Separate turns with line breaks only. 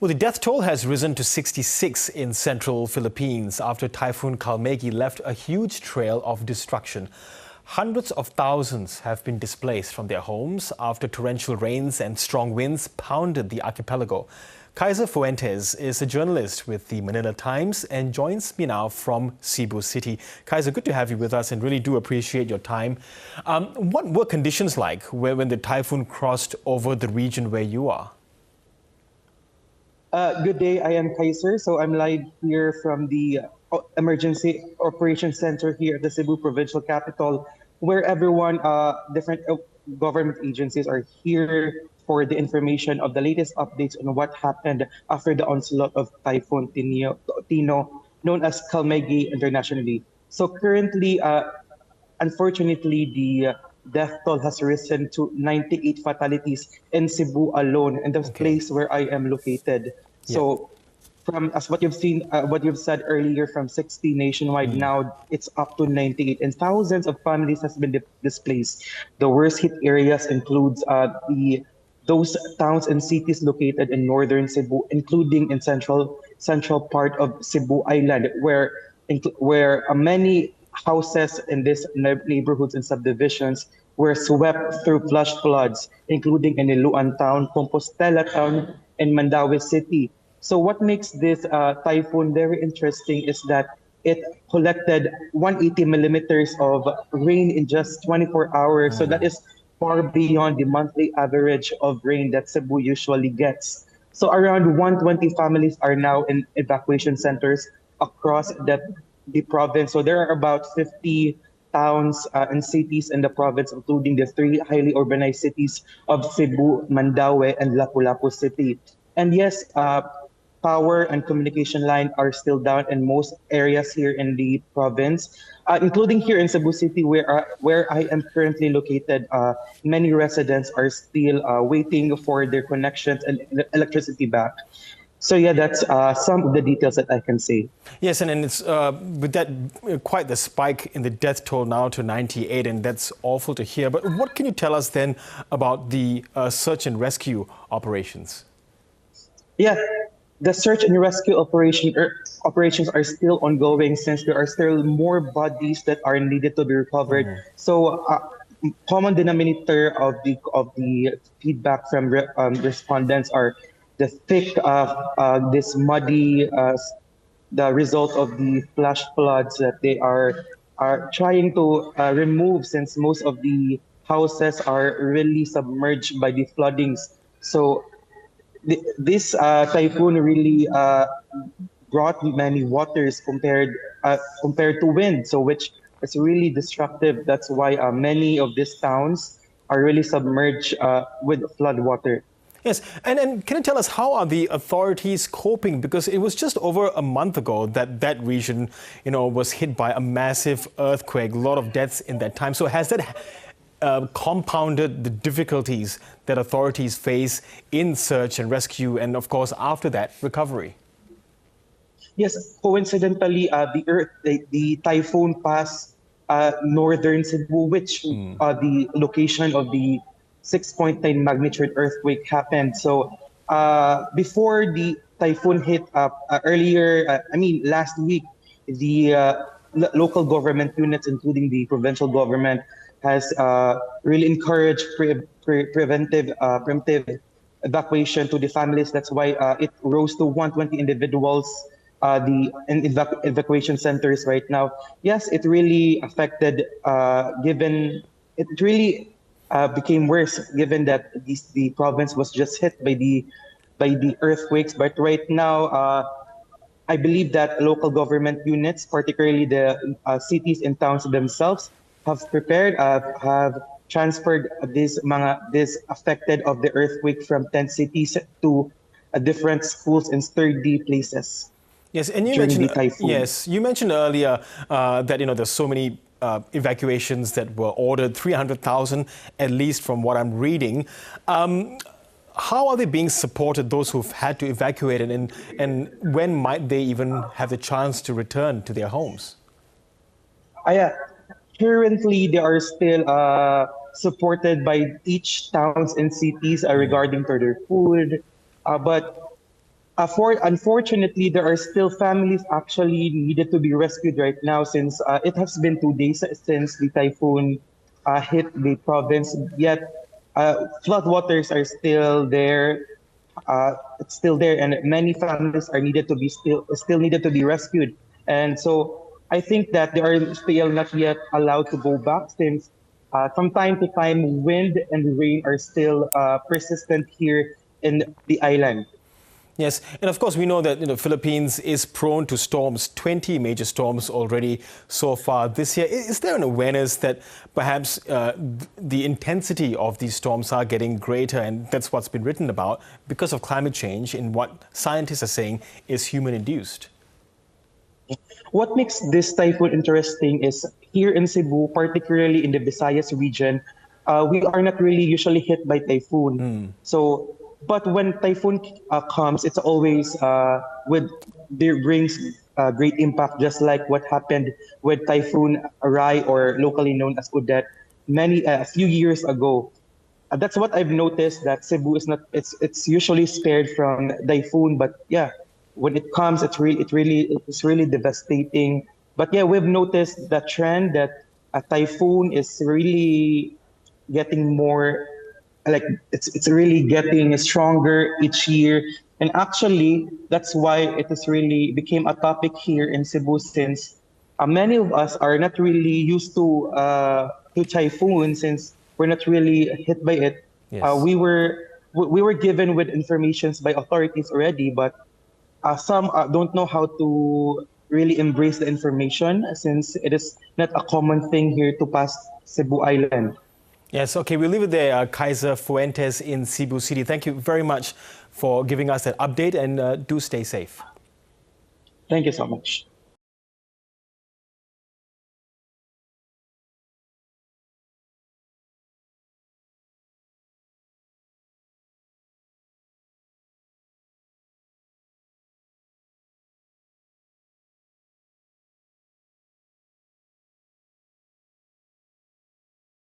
Well, the death toll has risen to 66 in central Philippines after Typhoon Kalmaegi left a huge trail of destruction. Hundreds of thousands have been displaced from their homes after torrential rains and strong winds pounded the archipelago. Kaiser Fuentes is a journalist with the Manila Times and joins me now from Cebu City. Kaiser, good to have you with us and really do appreciate your time. What were conditions like when the typhoon crossed over the region where you are?
Good day, I am Kaiser. So I'm live here from the Emergency Operations Center here at the Cebu Provincial Capital, where everyone, different government agencies are here for the information of the latest updates on what happened after the onslaught of Typhoon Tino, known as Kalmaegi internationally. So currently, unfortunately, the death toll has risen to 98 fatalities in Cebu alone, in the place where I am located. So, from as what you've seen, what you've said earlier, from 60 nationwide, now it's up to 98, and thousands of families has been displaced. The worst hit areas includes those towns and cities located in northern Cebu, including in central part of Cebu Island, where many houses in these neighborhoods and subdivisions were swept through flash floods, including in Iloan Town, Compostela Town, and Mandaue City. So what makes this typhoon very interesting is that it collected 180 millimeters of rain in just 24 hours. So that is far beyond the monthly average of rain that Cebu usually gets. So around 120 families are now in evacuation centers across the province. So there are about 50 towns and cities in the province, including the three highly urbanized cities of Cebu, Mandaue, and Lapu-Lapu City. And yes, power and communication line are still down in most areas here in the province, including here in Cebu City, where I am currently located. Many residents are still waiting for their connections and electricity back. So yeah, that's some of the details that I can say.
Yes, and it's with that quite the spike in the death toll now to 98, and that's awful to hear. But what can you tell us then about the search and rescue operations?
Yeah, the search and rescue operations are still ongoing since there are still more bodies that are needed to be recovered. So common denominator of the feedback from respondents are the thick, this muddy, the result of the flash floods that they are trying to remove, since most of the houses are really submerged by the floodings. So this typhoon really brought many waters compared to wind, so which is really destructive. That's why many of these towns are really submerged with flood water.
Yes, and can you tell us how are the authorities coping? Because it was just over a month ago that region, was hit by a massive earthquake, a lot of deaths in that time. So has that compounded the difficulties that authorities face in search and rescue, and of course after that, recovery?
Yes, coincidentally, the typhoon passed northern Cebu, which the location of the 6.9 magnitude earthquake happened. So before the typhoon hit last week, the local government units, including the provincial government, has really encouraged preemptive evacuation to the families. That's why it rose to 120 individuals in evacuation centers right now. Yes, it really affected, given it really became worse, given that the province was just hit by the earthquakes. But right now, I believe that local government units, particularly the cities and towns themselves, have prepared, have transferred these affected of the earthquake from 10 cities to different schools in sturdy places.
Yes, and you mentioned earlier that there's so many evacuations that were ordered, 300,000 at least from what I'm reading. How are they being supported, those who've had to evacuate, and when might they even have the chance to return to their homes?
Currently, they are still supported by each towns and cities regarding to their food. But Unfortunately, there are still families actually needed to be rescued right now since it has been 2 days since the typhoon hit the province. Yet, floodwaters are still there. It's still there, and many families are needed to be still needed to be rescued. And so, I think that they are still not yet allowed to go back since from time to time, wind and rain are still persistent here in the island.
Yes, and of course we know that Philippines is prone to storms, 20 major storms already so far this year. Is there an awareness that perhaps the intensity of these storms are getting greater, and that's what's been written about because of climate change in what scientists are saying is human-induced?
What makes this typhoon interesting is here in Cebu, particularly in the Visayas region, we are not really usually hit by typhoon. So, but when typhoon comes, it's always with there brings great impact, just like what happened with Typhoon Rai, or locally known as Odette, a few years ago. That's what I've noticed, that Cebu is not it's usually spared from typhoon, but yeah, when it comes, it's really devastating. But yeah, we've noticed the trend that a typhoon is really getting more, like it's really getting stronger each year. And actually, that's why it is really became a topic here in Cebu, since many of us are not really used to typhoon, since we're not really hit by it.
Yes.
We were given with informations by authorities already, but some don't know how to really embrace the information, since it is not a common thing here to pass Cebu Island.
Yes, okay, we'll leave it there. Kaiser Fuentes in Cebu City. Thank you very much for giving us that update, and do stay safe.
Thank you so much.